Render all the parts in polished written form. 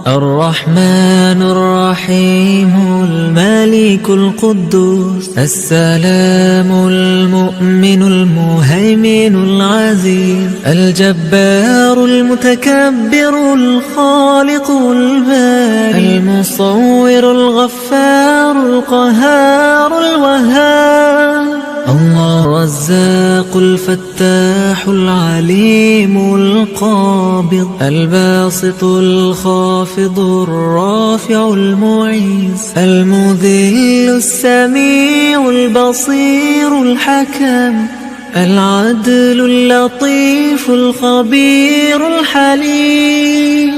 الرحمن الرحيم الملك القدوس السلام المؤمن المهيمن العزيز الجبار المتكبر الخالق البارئ المصور الغفار القهار الوهاب الله الرزاق الفتاح العليم القابض الباسط الخافض الرافع المعيز المذل السميع البصير الحكم العدل اللطيف الخبير الحليم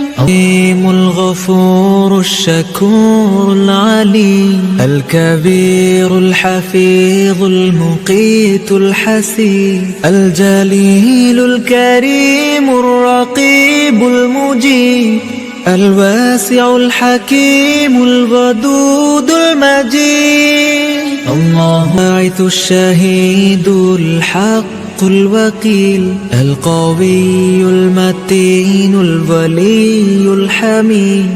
الغفور الشكور العليم الكبير الحفيظ المقيت الحسيب الجليل الكريم الرقيب المجيب الواسع الحكيم الودود المجيد الله الباعث الشهيد الحق الوكيل القوي المتين الولي الحميد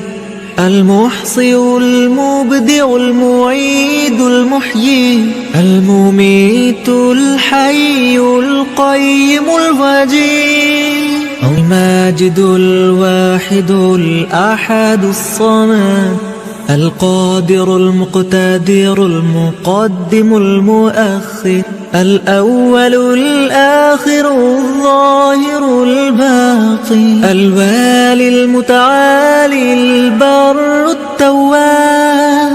المحصي المبدع المعيد المحيي المميت الحي القيم الوجيه الماجد الواحد الأحد الصمد القادر المقتدر المقدم المؤخر الأول الآخر الظاهر الباطن الوالي المتعالي البر التواب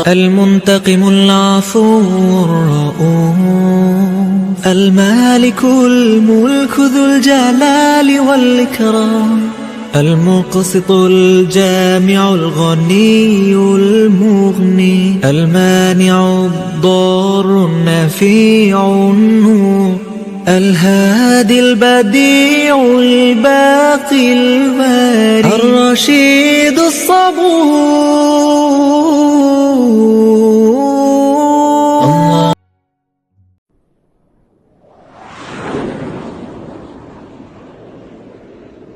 المنتقم العفو الرؤوف المالك الملك ذو الجلال والإكرام المقسط الجامع الغني المغني المانع الضار النفيع النور الهادي البديع الباقي البارئ الرشيد الصبور